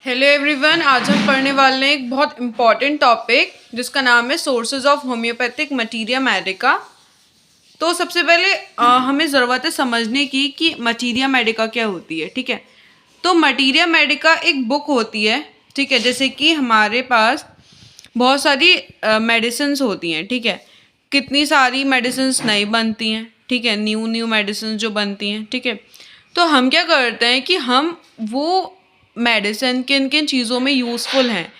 Hello everyone, आज हम पढ़ने वाले हैं एक बहुत इम्पॉर्टेंट टॉपिक जिसका नाम है sources of homeopathic materia Medica. तो सबसे पहले हमें ज़रूरत है समझने की कि मटीरिया मेडिका क्या होती है। ठीक है, तो मटीरिया मेडिका एक बुक होती है। ठीक है, जैसे कि हमारे पास बहुत सारी मेडिसिन्स होती हैं। ठीक है, कितनी सारी मेडिसिन्स नई बनती हैं। ठीक है, न्यू मेडिसिन जो बनती हैं। ठीक है, तो हम क्या करते हैं कि हम वो मेडिसिन किन किन चीज़ों में यूज़फुल हैं,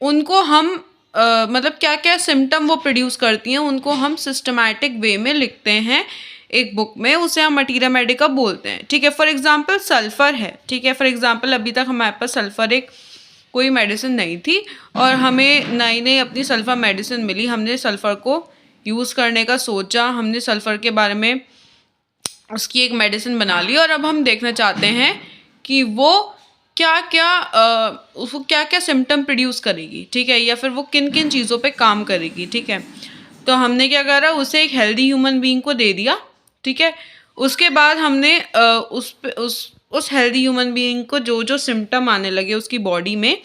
उनको हम मतलब क्या क्या सिम्टम वो प्रोड्यूस करती हैं, उनको हम सिस्टमैटिक वे में लिखते हैं एक बुक में। उसे हम मटीरिया मेडिका बोलते हैं। ठीक है, फॉर एग्जांपल सल्फ़र है। ठीक है, फॉर एग्जांपल अभी तक हमारे पास सल्फ़र एक कोई मेडिसिन नहीं थी और हमें नई नई अपनी सल्फ़र मेडिसिन मिली। हमने सल्फ़र को यूज़ करने का सोचा, हमने सल्फ़र के बारे में उसकी एक मेडिसिन बना ली और अब हम देखना चाहते हैं कि वो क्या क्या सिम्टम प्रोड्यूस करेगी। ठीक है, या फिर वो किन किन चीज़ों पे काम करेगी। ठीक है, तो हमने क्या करा, उसे एक हेल्दी ह्यूमन बीइंग को दे दिया। ठीक है, उसके बाद हमने उस हेल्दी ह्यूमन बीइंग को जो जो सिम्टम आने लगे उसकी बॉडी में,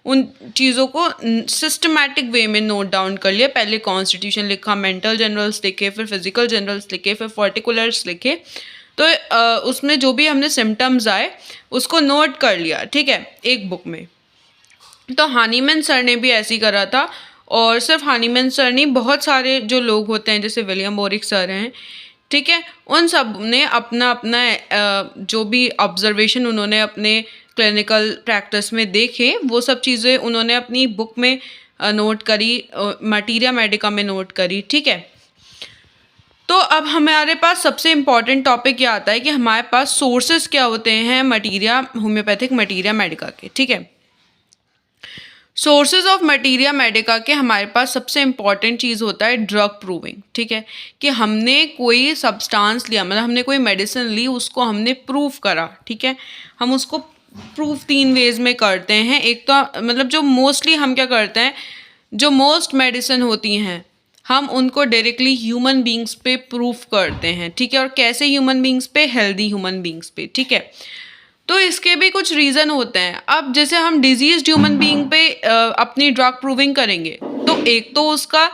उन चीज़ों को सिस्टमैटिक वे में नोट डाउन कर लिया। पहले कॉन्स्टिट्यूशन लिखा, मेंटल जनरल्स लिखे, फिर फिजिकल जनरल्स लिखे, फिर पर्टिकुलर्स लिखे। तो उसमें जो भी हमने सिम्टम्स आए उसको नोट कर लिया। ठीक है, एक बुक में। तो हानीमैन सर ने भी ऐसे ही करा था, और सिर्फ हानीमैन सर नहीं, बहुत सारे जो लोग होते हैं जैसे विलियम बोरिक सर हैं। ठीक है, उन सब ने अपना अपना जो भी ऑब्जर्वेशन उन्होंने अपने क्लिनिकल प्रैक्टिस में देखे, वो सब चीज़ें उन्होंने अपनी बुक में नोट करी, मटीरिया मेडिका में नोट करी। ठीक है, तो अब हमारे पास सबसे इम्पॉर्टेंट टॉपिक क्या आता है कि हमारे पास सोर्सेज क्या होते हैं मटीरिया होम्योपैथिक मटीरिया मेडिका के। ठीक है, सोर्सेज ऑफ मटीरिया मेडिका के हमारे पास सबसे इम्पॉर्टेंट चीज़ होता है ड्रग प्रूविंग। ठीक है, कि हमने कोई सब्सटेंस लिया, मतलब हमने कोई मेडिसिन ली, उसको हमने प्रूव करा। ठीक है, हम उसको प्रूफ 3 वेज में करते हैं। एक तो मतलब जो मोस्टली हम क्या करते हैं, जो मोस्ट मेडिसिन होती हैं हम उनको डायरेक्टली ह्यूमन बींग्स पे प्रूफ करते हैं। ठीक है, और कैसे ह्यूमन बींग्स पे, हेल्दी ह्यूमन बींग्स पे। ठीक है, तो इसके भी कुछ रीज़न होते हैं। अब जैसे हम डिजीज्ड ह्यूमन बीइंग पे अपनी ड्रग प्रूविंग करेंगे, तो एक तो उसका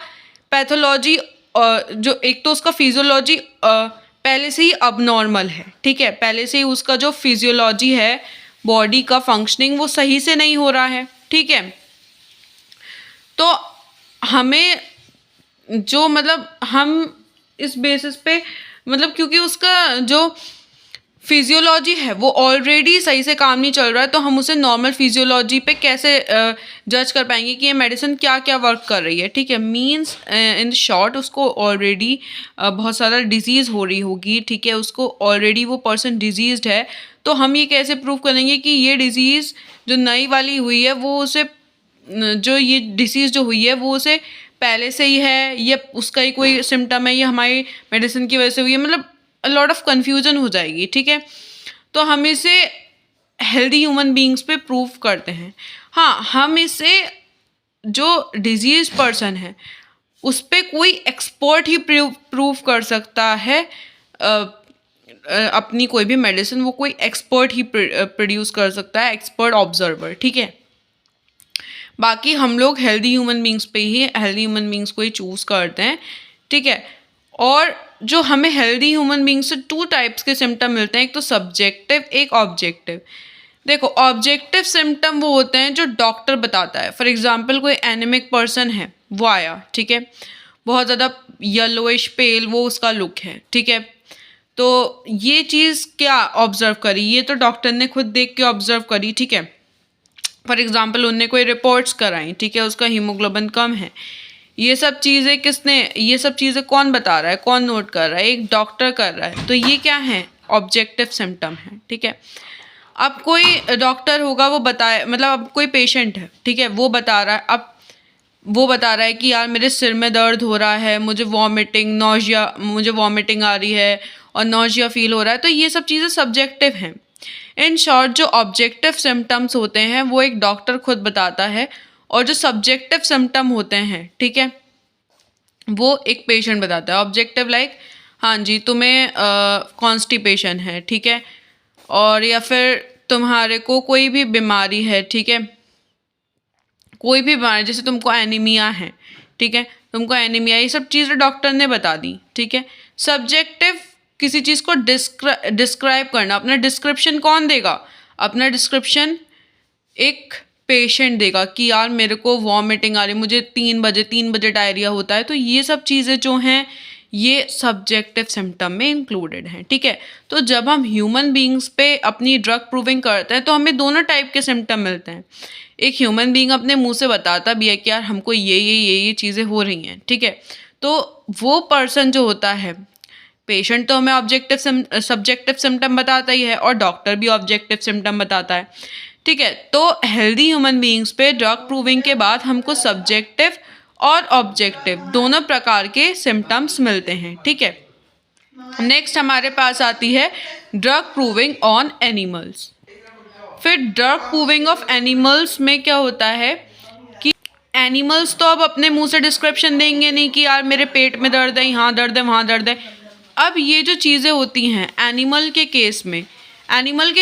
पैथोलॉजी, जो एक तो उसका फिजियोलॉजी पहले से ही अबनॉर्मल है। ठीक है, पहले से ही उसका जो फिजियोलॉजी है, बॉडी का फंक्शनिंग, वो सही से नहीं हो रहा है। ठीक है, तो हमें जो मतलब हम इस बेसिस पे, मतलब क्योंकि उसका जो फिजियोलॉजी है वो ऑलरेडी सही से काम नहीं चल रहा है, तो हम उसे नॉर्मल फिजियोलॉजी पे कैसे जज कर पाएंगे कि ये मेडिसिन क्या क्या वर्क कर रही है। ठीक है, मींस इन शॉर्ट उसको ऑलरेडी बहुत सारा डिजीज़ हो रही होगी। ठीक है, उसको ऑलरेडी वो पर्सन डिजीज्ड है, तो हम ये कैसे प्रूव करेंगे कि ये डिजीज़ जो नई वाली हुई है वो उसे, जो ये डिसीज़ जो हुई है वो उसे पहले से ही है, या उसका ही कोई सिम्टम है, या हमारी मेडिसिन की वजह से हुई है। मतलब लॉट ऑफ कन्फ्यूजन हो जाएगी। ठीक है, तो हम इसे हेल्दी ह्यूमन बीइंग्स पे प्रूव करते हैं। हाँ, हम इसे जो डिजीज पर्सन है उस पे कोई एक्सपर्ट ही प्रूव कर सकता है। अपनी कोई भी मेडिसिन वो कोई एक्सपर्ट ही प्रोड्यूस कर सकता है, एक्सपर्ट ऑब्जर्वर। ठीक है, बाकी हम लोग हेल्दी ह्यूमन बींग्स पे ही, हेल्दी ह्यूमन बींग्स को ही चूज़ करते हैं। ठीक है, और जो हमें हेल्दी ह्यूमन बींग्स से 2 टाइप्स के सिम्टम मिलते हैं, एक तो सब्जेक्टिव, एक ऑब्जेक्टिव। देखो, ऑब्जेक्टिव सिम्टम वो होते हैं जो डॉक्टर बताता है। फॉर एग्जांपल कोई एनीमिक पर्सन है, वो आया, ठीक है, बहुत ज़्यादा येलोइश पेल वो उसका लुक है। ठीक है, तो ये चीज़ क्या ऑब्जर्व करी, ये तो डॉक्टर ने खुद देख के ऑब्जर्व करी। ठीक है, फॉर एग्जांपल उनने कोई रिपोर्ट्स कराई, ठीक है, उसका हीमोग्लोबिन कम है, ये सब चीज़ें किसने, ये सब चीज़ें कौन बता रहा है, कौन नोट कर रहा है, एक डॉक्टर कर रहा है। तो ये क्या है, ऑब्जेक्टिव सिम्टम है। ठीक है, अब कोई डॉक्टर होगा वो बताए, मतलब अब कोई पेशेंट है, ठीक है, वो बता रहा है, अब वो बता रहा है कि यार मेरे सिर में दर्द हो रहा है, मुझे वॉमिटिंग, नौजिया, मुझे वॉमिटिंग आ रही है और नौजिया फील हो रहा है। तो ये सब चीज़ें सब्जेक्टिव हैं। इन शॉर्ट, जो ऑब्जेक्टिव सिम्टम्स होते हैं वो एक डॉक्टर खुद बताता है, और जो सब्जेक्टिव सिम्टम होते हैं, ठीक है, वो एक पेशेंट बताता है। ऑब्जेक्टिव लाइक, हाँ जी तुम्हें कॉन्स्टिपेशन है, ठीक है, और या फिर तुम्हारे को कोई भी बीमारी है, ठीक है, कोई भी बीमारी, जैसे तुमको एनीमिया है, ठीक है, तुमको एनीमिया, ये सब चीज़ें डॉक्टर ने बता दी, ठीक है। सब्जेक्टिव किसी चीज़ को डिस्क्राइब करना, अपना डिस्क्रिप्शन कौन देगा? अपना डिस्क्रिप्शन एक पेशेंट देगा कि यार मेरे को वॉमिटिंग आ रही, मुझे 3 बजे डायरिया होता है। तो ये सब चीज़ें जो हैं ये सब्जेक्टिव सिम्टम में इंक्लूडेड हैं, ठीक है। तो जब हम ह्यूमन बींग्स पे अपनी ड्रग प्रूविंग करते हैं तो हमें दोनों टाइप के सिम्टम मिलते हैं। एक ह्यूमन बींग अपने मुंह से बताता भी है कि यार हमको ये चीज़ें हो रही हैं, ठीक है। तो वो पर्सन जो होता है, पेशेंट तो हमें ऑब्जेक्टिव सब्जेक्टिव सिम्टम बताता ही है और डॉक्टर भी ऑब्जेक्टिव सिम्टम बताता है, ठीक है। तो हेल्दी ह्यूमन बींग्स पे ड्रग प्रूविंग के बाद हमको सब्जेक्टिव और ऑब्जेक्टिव दोनों प्रकार के सिम्टम्स मिलते हैं, ठीक है। नेक्स्ट हमारे पास आती है ड्रग प्रूविंग ऑन एनिमल्स। फिर ड्रग प्रूविंग ऑफ एनिमल्स में क्या होता है कि एनिमल्स तो अब अपने मुंह से डिस्क्रिप्शन देंगे नहीं कि यार मेरे पेट में दर्द है, यहाँ दर्द है, वहाँ दर्द है। अब ये जो चीज़ें होती हैं एनिमल के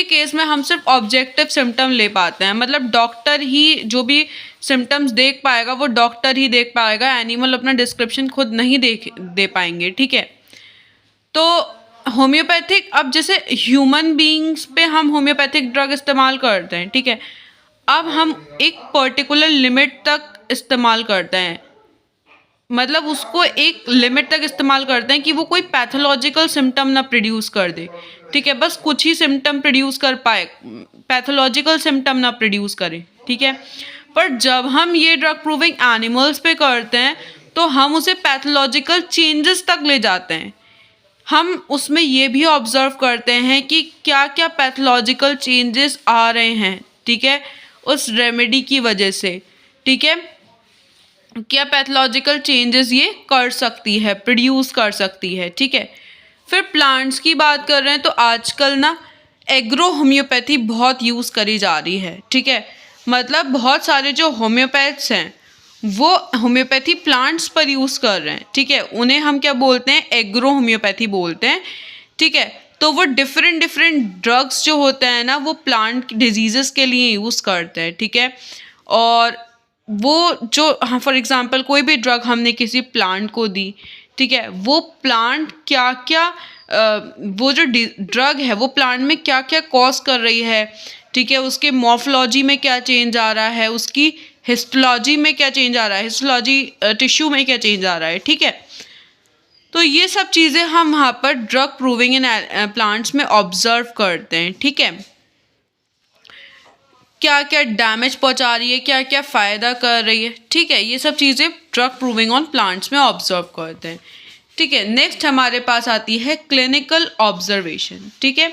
केस में हम सिर्फ ऑब्जेक्टिव सिम्टम ले पाते हैं, मतलब डॉक्टर ही जो भी सिम्टम्स देख पाएगा वो डॉक्टर ही देख पाएगा, एनिमल अपना डिस्क्रिप्शन खुद नहीं दे पाएंगे, ठीक है। तो होम्योपैथिक, अब जैसे ह्यूमन बीइंग्स पे हम होम्योपैथिक ड्रग इस्तेमाल करते हैं, ठीक है। अब हम एक पर्टिकुलर लिमिट तक इस्तेमाल करते हैं, मतलब उसको एक लिमिट तक इस्तेमाल करते हैं कि वो कोई पैथोलॉजिकल सिम्टम ना प्रोड्यूस कर दे, ठीक है। बस कुछ ही सिम्टम प्रोड्यूस कर पाए, पैथोलॉजिकल सिम्टम ना प्रोड्यूस करे, ठीक है। पर जब हम ये ड्रग प्रूविंग एनिमल्स पे करते हैं तो हम उसे पैथोलॉजिकल चेंजेस तक ले जाते हैं। हम उसमें ये भी ऑब्जर्व करते हैं कि क्या क्या पैथोलॉजिकल चेंजेस आ रहे हैं, ठीक है, उस रेमेडी की वजह से, ठीक है। क्या पैथोलॉजिकल चेंजेस ये कर सकती है, प्रोड्यूस कर सकती है, ठीक है। फिर प्लांट्स की बात कर रहे हैं तो आजकल ना एग्रो होम्योपैथी बहुत यूज़ करी जा रही है, ठीक है। मतलब बहुत सारे जो होम्योपैथ्स हैं वो होम्योपैथी प्लांट्स पर यूज़ कर रहे हैं, ठीक है। उन्हें हम क्या बोलते हैं? एग्रो होम्योपैथी बोलते हैं, ठीक है। तो वो डिफरेंट ड्रग्स जो होते हैं ना वो प्लांट डिजीज़ेस के लिए यूज़ करते हैं, ठीक है। और वो जो, हाँ, फॉर एग्जांपल कोई भी ड्रग हमने किसी प्लांट को दी, ठीक है, वो प्लांट क्या क्या वो जो ड्रग है वो प्लांट में क्या क्या कॉज कर रही है, ठीक है, उसके मॉर्फोलॉजी में क्या चेंज आ रहा है, उसकी हिस्टोलॉजी में क्या चेंज आ रहा है, हिस्टोलॉजी टिश्यू में क्या चेंज आ रहा है, ठीक है। तो ये सब चीज़ें हम वहाँ पर ड्रग प्रूविंग इन प्लांट्स में ऑब्जर्व करते हैं, ठीक है। क्या क्या डैमेज पहुंचा रही है, क्या क्या फ़ायदा कर रही है, ठीक है, ये सब चीज़ें ड्रग प्रूविंग ऑन प्लांट्स में ऑब्जर्व करते हैं, ठीक है। नेक्स्ट हमारे पास आती है क्लिनिकल ऑब्जर्वेशन, ठीक है।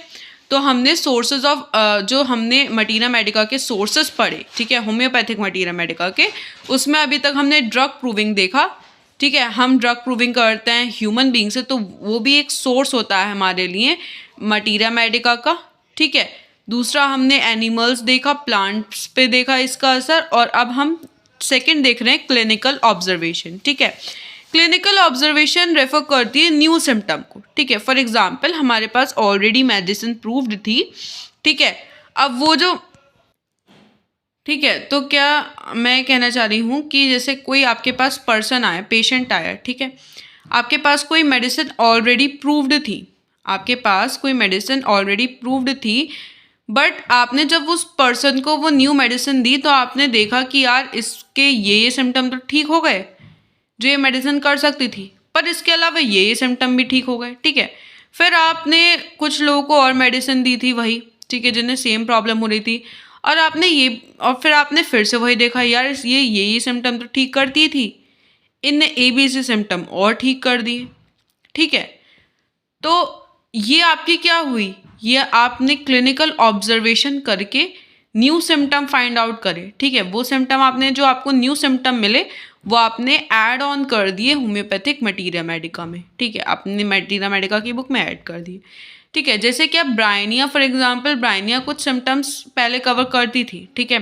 तो हमने सोर्सेज ऑफ जो हमने मटीरिया मेडिका के सोर्सेज पढ़े, ठीक है, होम्योपैथिक मटीरिया मेडिका के, उसमें अभी तक हमने ड्रग प्रूविंग देखा, ठीक है। हम ड्रग प्रूविंग करते हैं ह्यूमन बींग से, तो वो भी एक सोर्स होता है हमारे लिए मटीरिया मेडिका का, ठीक है। दूसरा हमने एनिमल्स देखा, प्लांट्स पे देखा इसका असर, और अब हम सेकंड देख रहे हैं क्लिनिकल ऑब्जर्वेशन, ठीक है। क्लिनिकल ऑब्जर्वेशन रेफर करती है न्यू सिम्टम को, ठीक है। फॉर एग्जांपल हमारे पास ऑलरेडी मेडिसिन प्रूव्ड थी, ठीक है। अब वो जो, ठीक है, तो क्या मैं कहना चाह रही हूँ कि जैसे कोई आपके पास पर्सन आया, पेशेंट आया, ठीक है, आपके पास कोई मेडिसिन ऑलरेडी प्रूव्ड थी, आपके पास कोई मेडिसिन ऑलरेडी प्रूव्ड थी, बट आपने जब उस पर्सन को वो न्यू मेडिसिन दी तो आपने देखा कि यार इसके ये सिम्टम तो ठीक हो गए जो ये मेडिसिन कर सकती थी, पर इसके अलावा ये सिम्टम भी ठीक हो गए, ठीक है। फिर आपने कुछ लोगों को और मेडिसिन दी थी वही, ठीक है, जिन्हें सेम प्रॉब्लम हो रही थी, और फिर आपने फिर से वही देखा यार ये सिम्टम तो ठीक करती थी, इनने ABC सिम्टम और ठीक कर दिए, ठीक है। तो ये आपकी क्या हुई? ये आपने क्लिनिकल ऑब्जर्वेशन करके न्यू सिम्टम फाइंड आउट करे, ठीक है। वो सिम्टम आपने, जो आपको न्यू सिम्टम मिले वो आपने ऐड ऑन कर दिए होम्योपैथिक मटीरिया मेडिका में, ठीक है, आपने मटीरिया मेडिका की बुक में ऐड कर दिए, ठीक है। जैसे कि अब ब्रायनिया, फॉर एग्जांपल ब्रायनिया कुछ सिम्टम्स पहले कवर करती थी, ठीक है।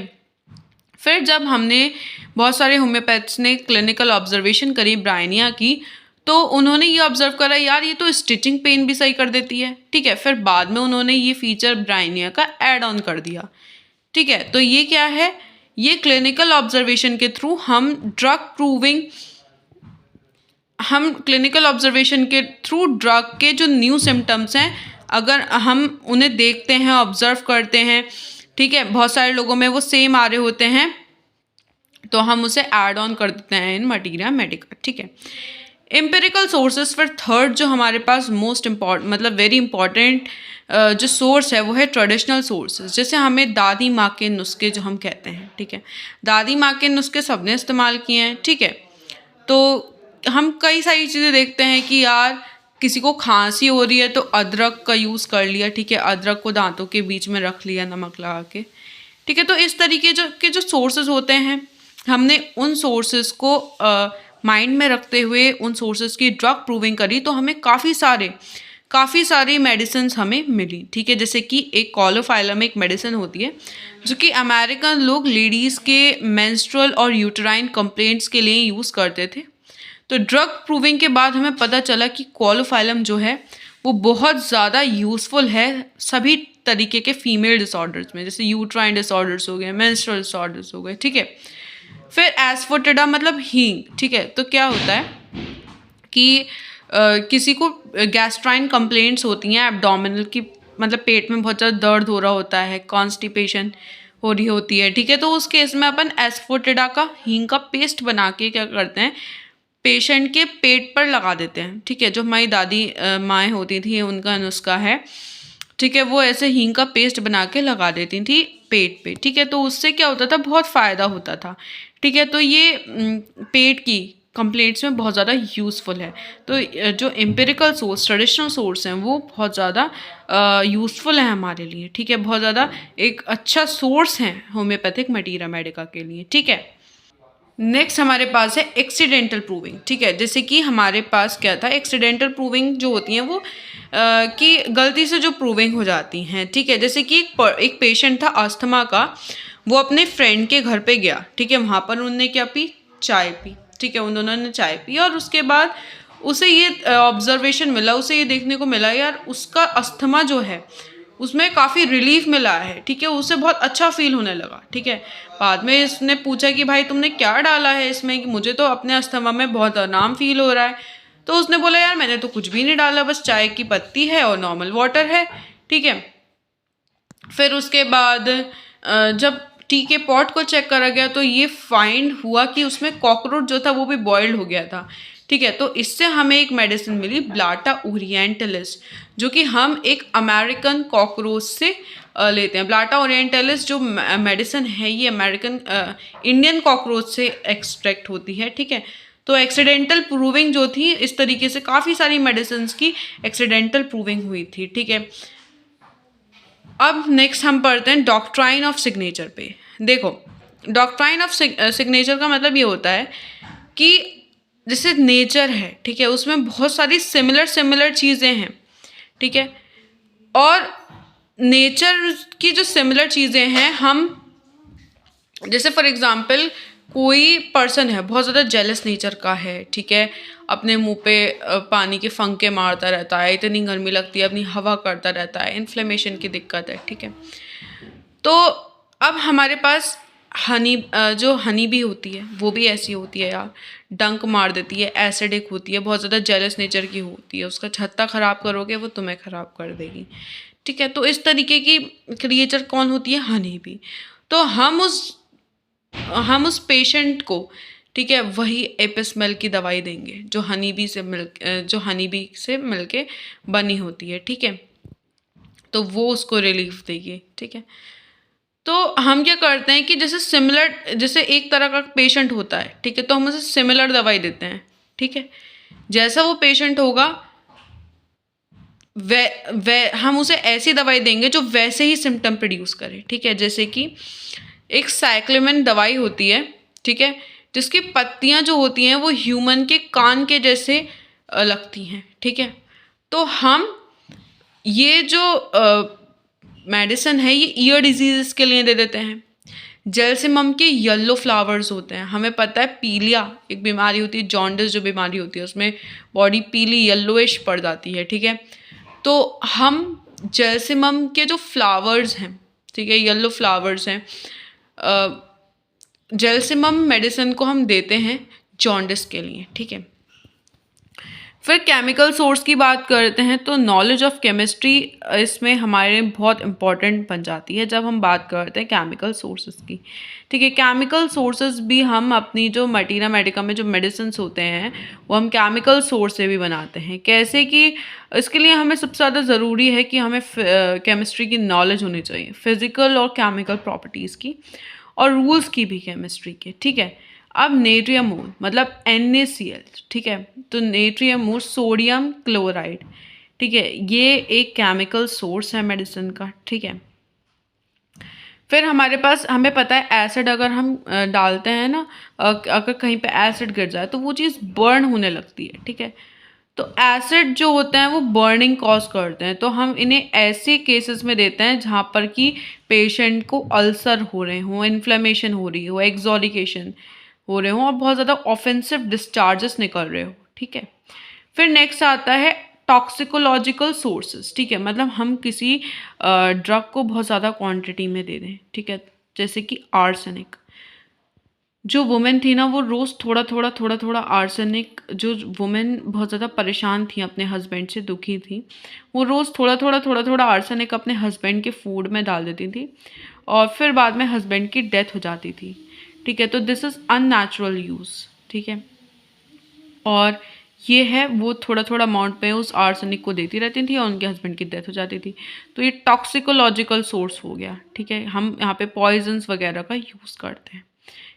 फिर जब हमने बहुत सारे होम्योपैथ्स ने क्लिनिकल ऑब्जर्वेशन करी ब्रायनिया की, तो उन्होंने ये ऑब्जर्व करा, यार ये तो स्टिचिंग पेन भी सही कर देती है, ठीक है। फिर बाद में उन्होंने ये फीचर ब्राइनिया का ऐड ऑन कर दिया, ठीक है। तो ये क्या है, ये क्लिनिकल ऑब्जर्वेशन के थ्रू हम क्लिनिकल ऑब्जर्वेशन के थ्रू ड्रग के जो न्यू सिम्टम्स हैं, अगर हम उन्हें देखते हैं, ऑब्जर्व करते हैं, ठीक है, बहुत सारे लोगों में वो सेम आ रहे होते हैं, तो हम उसे ऐड ऑन कर देते हैं इन मटीरिया मेडिका, ठीक है। एम्पिरिकल सोर्सेज फिर थर्ड जो हमारे पास मोस्ट इम्पॉर्टेंट मतलब वेरी इंपॉर्टेंट जो सोर्स है वो है ट्रेडिशनल सोर्सेज। जैसे हमें दादी माँ के नुस्खे जो हम कहते हैं, ठीक है, दादी माँ के नुस्खे सबने इस्तेमाल किए हैं, ठीक है। तो हम कई सारी चीज़ें देखते हैं कि यार किसी को खांसी हो रही है तो अदरक का यूज़ कर लिया, ठीक है, अदरक को दांतों के बीच में रख लिया नमक लगा के, ठीक है। तो इस तरीके जो सोर्सेज होते हैं, हमने उन सोर्सेज को माइंड में रखते हुए उन सोर्सेज की ड्रग प्रूविंग करी, तो हमें काफ़ी सारी मेडिसिन हमें मिली, ठीक है। जैसे कि एक कॉलोफाइलम एक मेडिसिन होती है जो कि अमेरिकन लोग लेडीज़ के मेंस्ट्रुअल और यूटेराइन कंप्लेंट्स के लिए यूज़ करते थे। तो ड्रग प्रूविंग के बाद हमें पता चला कि कॉलोफाइलम जो है वो बहुत ज़्यादा यूज़फुल है सभी तरीके के फीमेल डिसऑर्डर्स में, जैसे यूट्राइन डिसऑर्डर्स हो गए, मेंस्ट्रुअल डिसऑर्डर्स हो गए, ठीक है। फिर एस्फोटिडा मतलब हींग, ठीक है। तो क्या होता है कि किसी को गैस्ट्राइन कंप्लेंट्स होती हैं एब्डोमिनल की, मतलब पेट में बहुत ज़्यादा दर्द हो रहा होता है, कॉन्स्टिपेशन हो रही होती है, ठीक है। तो उस केस में अपन एस्फोटिडा का हींग का पेस्ट बना के क्या करते हैं, पेशेंट के पेट पर लगा देते हैं, ठीक है। जो हमारी दादी माएँ होती थी उनका नुस्खा है, ठीक है, वो ऐसे हींग का पेस्ट बना के लगा देती थी पेट पे, ठीक है। तो उससे क्या होता था, बहुत फ़ायदा होता था, ठीक है। तो ये पेट की कंप्लेंट्स में बहुत ज़्यादा यूज़फुल है। तो जो एम्पिरिकल सोर्स ट्रेडिशनल सोर्स हैं वो बहुत ज़्यादा यूज़फुल है हमारे लिए, ठीक है, बहुत ज़्यादा एक अच्छा सोर्स है होम्योपैथिक मटीरिया मेडिका के लिए, ठीक है। नेक्स्ट हमारे पास है एक्सीडेंटल प्रूविंग, ठीक है। जैसे कि हमारे पास क्या था, एक्सीडेंटल प्रूविंग जो होती हैं वो कि गलती से जो प्रूविंग हो जाती हैं, ठीक है। जैसे कि एक पेशेंट था अस्थमा का, वो अपने फ्रेंड के घर पे गया, ठीक है, वहाँ पर उन्होंने क्या पी, चाय पी, ठीक है, उन दोनों ने चाय पी और उसके बाद उसे ये ऑब्जर्वेशन मिला, उसे ये देखने को मिला, यार उसका अस्थमा जो है उसमें काफ़ी रिलीफ मिला है, ठीक है, उसे बहुत अच्छा फील होने लगा, ठीक है। बाद में इसने पूछा कि भाई तुमने क्या डाला है इसमें, कि मुझे तो अपने अस्थमा में बहुत आराम फील हो रहा है। तो उसने बोला यार मैंने तो कुछ भी नहीं डाला, बस चाय की पत्ती है और नॉर्मल वाटर है, ठीक है। फिर उसके बाद जब टी के पॉट को चेक करा गया तो ये फाइंड हुआ कि उसमें कॉकरोच जो था वो भी बॉइल्ड हो गया था, ठीक है। तो इससे हमें एक मेडिसिन मिली ब्लाटा ओरिएंटलिस, जो कि हम एक अमेरिकन कॉकरोच से लेते हैं। ब्लाटा ओरिएंटलिस जो मेडिसिन है ये अमेरिकन इंडियन कॉकरोच से एक्सट्रैक्ट होती है, ठीक है। तो एक्सीडेंटल प्रूविंग जो थी, इस तरीके से काफ़ी सारी मेडिसिन की एक्सीडेंटल प्रूविंग हुई थी, ठीक है। अब नेक्स्ट हम पढ़ते हैं डॉक्ट्राइन ऑफ सिग्नेचर पे। देखो डॉक्ट्राइन ऑफ सिग्नेचर का मतलब ये होता है कि जैसे नेचर है, ठीक है, उसमें बहुत सारी सिमिलर चीज़ें हैं, ठीक है। और नेचर की जो सिमिलर चीज़ें हैं, हम जैसे फॉर एग्जांपल कोई पर्सन है बहुत ज़्यादा जेलस नेचर का है, ठीक है, अपने मुंह पे पानी के फंके मारता रहता है, इतनी गर्मी लगती है, अपनी हवा करता रहता है, इन्फ्लेमेशन की दिक्कत है, ठीक है। तो अब हमारे पास जो हनी भी होती है वो भी ऐसी होती है यार, डंक मार देती है, एसिडिक होती है, बहुत ज़्यादा जेलस नेचर की होती है, उसका छत्ता ख़राब करोगे वो तुम्हें ख़राब कर देगी, ठीक है। तो इस तरीके की क्रिएचर कौन होती है, हनी भी। तो हम उस पेशेंट को, ठीक है, वही एपिस्मेल की दवाई देंगे जो हनी बी से मिलके बनी होती है, ठीक है। तो वो उसको रिलीफ देगी, ठीक है। तो हम क्या करते हैं कि जैसे एक तरह का पेशेंट होता है, ठीक है, तो हम उसे सिमिलर दवाई देते हैं, ठीक है। जैसा वो पेशेंट होगा वे हम उसे ऐसी दवाई देंगे जो वैसे ही सिम्टम प्रोड्यूस करे, ठीक है। जैसे कि एक साइक्लोमेन दवाई होती है, ठीक है, जिसकी पत्तियां जो होती हैं वो ह्यूमन के कान के जैसे लगती हैं, ठीक है। तो हम ये जो मेडिसिन है ये ईयर डिजीज़ के लिए दे देते हैं। जेलसिमम के येलो फ्लावर्स होते हैं। हमें पता है पीलिया एक बीमारी होती है, जॉन्डिस जो बीमारी होती है उसमें बॉडी पीली येलोइश पड़ जाती है, ठीक है। तो हम जेलसिमम के जो फ्लावर्स हैं, ठीक है, येलो फ्लावर्स हैं, जेलसिमम मेडिसिन को हम देते हैं जॉन्डिस के लिए, ठीक है। फिर केमिकल सोर्स की बात करते हैं तो नॉलेज ऑफ केमिस्ट्री इसमें हमारे बहुत इम्पॉर्टेंट बन जाती है जब हम बात करते हैं केमिकल सोर्सेज की, ठीक है। केमिकल सोर्सेज भी हम अपनी जो मटीरिया मेडिका में जो मेडिसिन होते हैं वो हम केमिकल सोर्स से भी बनाते हैं। कैसे कि इसके लिए हमें सबसे ज़्यादा ज़रूरी है कि हमें केमिस्ट्री की नॉलेज होनी चाहिए, फिज़िकल और केमिकल प्रॉपर्टीज़ की और रूल्स की भी केमिस्ट्री के, ठीक है। अब नेट्रियमोर मतलब NaCl, ठीक है। तो नेट्रियमोर सोडियम क्लोराइड, ठीक है, ये एक केमिकल सोर्स है मेडिसिन का, ठीक है। फिर हमारे पास हमें पता है एसिड अगर हम डालते हैं ना, अगर कहीं पे एसिड गिर जाए तो वो चीज़ बर्न होने लगती है, ठीक है। तो एसिड जो होते हैं वो बर्निंग कॉज करते हैं, तो हम इन्हें ऐसे केसेस में देते हैं जहाँ पर कि पेशेंट को अल्सर हो रहे हों, इन्फ्लेमेशन हो रही हो, एक्सोलिकेशन हो रहे हों और बहुत ज़्यादा ऑफेंसिव डिस्चार्जेस निकल रहे हो, ठीक है। फिर नेक्स्ट आता है टॉक्सिकोलॉजिकल सोर्सेज, ठीक है, मतलब हम किसी ड्रग को बहुत ज़्यादा क्वांटिटी में दे दें, ठीक है, जैसे कि आर्सेनिक। जो वुमेन थी ना वो रोज़ थोड़ा थोड़ा आर्सेनिक, जो वुमेन बहुत ज़्यादा परेशान थी अपने हस्बैंड से, दुखी थी, वो रोज़ थोड़ा थोड़ा आर्सेनिक अपने हस्बैंड के फूड में डाल देती थी और फिर बाद में हस्बैंड की डेथ हो जाती थी, ठीक है। तो दिस इज़ अननेचुरल यूज़, ठीक है। और ये है वो थोड़ा अमाउंट में उस आर्सेनिक को देती रहती थी और उनके हस्बैंड की डेथ हो जाती थी। तो ये टॉक्सिकोलॉजिकल सोर्स हो गया, ठीक है। हम यहाँ पे पॉइजन्स वगैरह का यूज़ करते हैं,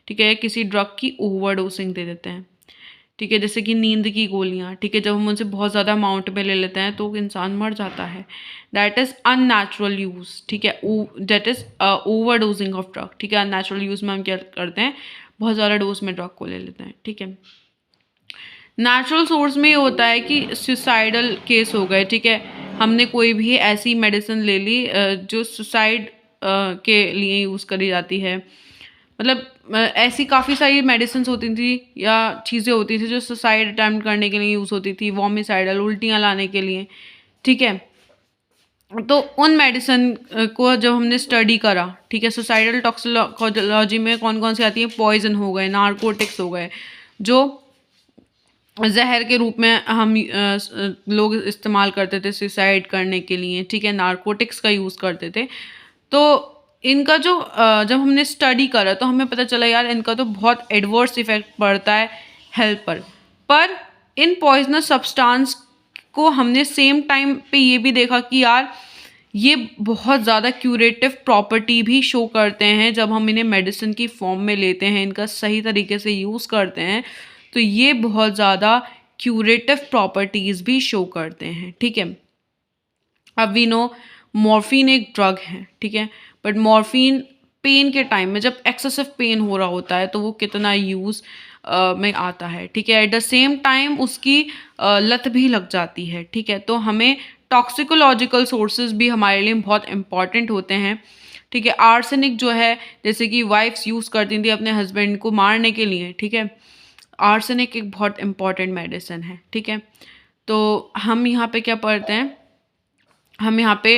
ठीक है, किसी ड्रग की ओवरडोसिंग दे देते हैं, ठीक है, जैसे कि नींद की गोलियाँ, ठीक है, जब हम उनसे बहुत ज़्यादा अमाउंट में ले लेते हैं तो इंसान मर जाता है। दैट इज़ अननेचुरल यूज़, ठीक है, that is overdosing of drug, ठीक है। अननेचुरल यूज़ में हम क्या करते हैं, बहुत ज़्यादा डोज में ड्रग को ले लेते हैं, ठीक है। नेचुरल सोर्स में ये होता है कि सुसाइडल केस हो गए, ठीक है, हमने कोई भी ऐसी मेडिसिन ले ली जो सुसाइड के लिए यूज़ करी जाती है, मतलब ऐसी काफ़ी सारी मेडिसिन होती थी या चीज़ें होती थी जो सुसाइड अटैम्प्ट करने के लिए यूज़ होती थी, वॉमिसाइडल, उल्टियाँ लाने के लिए, ठीक है। तो उन मेडिसिन को जब हमने स्टडी करा, ठीक है, सुसाइडल टॉक्सिकोलॉजी में कौन कौन सी आती है, पॉइजन हो गए, नारकोटिक्स हो गए, जो जहर के रूप में हम लोग इस्तेमाल करते थे सुसाइड करने के लिए, ठीक है, नारकोटिक्स का यूज़ करते थे। तो इनका जो जब हमने स्टडी करा तो हमें पता चला यार इनका तो बहुत एडवर्स इफेक्ट पड़ता है हेल्थ पर इन पॉइजनस सब्सटेंस को हमने सेम टाइम पे ये भी देखा कि यार ये बहुत ज़्यादा क्यूरेटिव प्रॉपर्टी भी शो करते हैं जब हम इन्हें मेडिसिन की फॉर्म में लेते हैं, इनका सही तरीके से यूज़ करते हैं तो ये बहुत ज़्यादा क्यूरेटिव प्रॉपर्टीज़ भी शो करते हैं, ठीक है। अब वी नो मॉर्फिन एक ड्रग है, ठीक है, बट मॉर्फिन पेन के टाइम में जब एक्सेसिव पेन हो रहा होता है तो वो कितना यूज़ में आता है, ठीक है। एट द सेम टाइम उसकी लत भी लग जाती है, ठीक है। तो हमें टॉक्सिकोलॉजिकल सोर्सेज भी हमारे लिए बहुत इंपॉर्टेंट होते हैं, ठीक है। आर्सेनिक जो है जैसे कि वाइफ्स यूज़ करती थी अपने हस्बैंड को मारने के लिए, ठीक है, आर्सेनिक एक बहुत इंपॉर्टेंट मेडिसिन है, ठीक है। तो हम यहाँ पे क्या पढ़ते हैं, हम यहाँ पे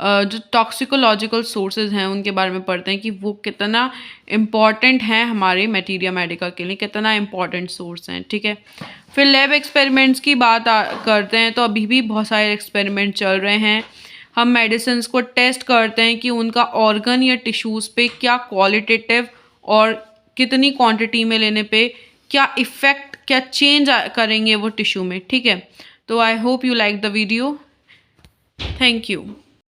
जो टॉक्सिकोलॉजिकल सोर्सेज हैं उनके बारे में पढ़ते हैं कि वो कितना इम्पॉर्टेंट हैं हमारे मटीरिया मेडिका के लिए, कितना इम्पॉर्टेंट सोर्स हैं, ठीक है। फिर लैब एक्सपेरिमेंट्स की बात करते हैं तो अभी भी बहुत सारे एक्सपेरिमेंट चल रहे हैं। हम मेडिसिन को टेस्ट करते हैं कि उनका ऑर्गन या टिश्यूज़ पे क्या क्वालिटेटिव और कितनी क्वांटिटी में लेने पे क्या इफ़ेक्ट, क्या चेंज करेंगे वो टिश्यू में, ठीक है। तो I hope you like the video. Thank you.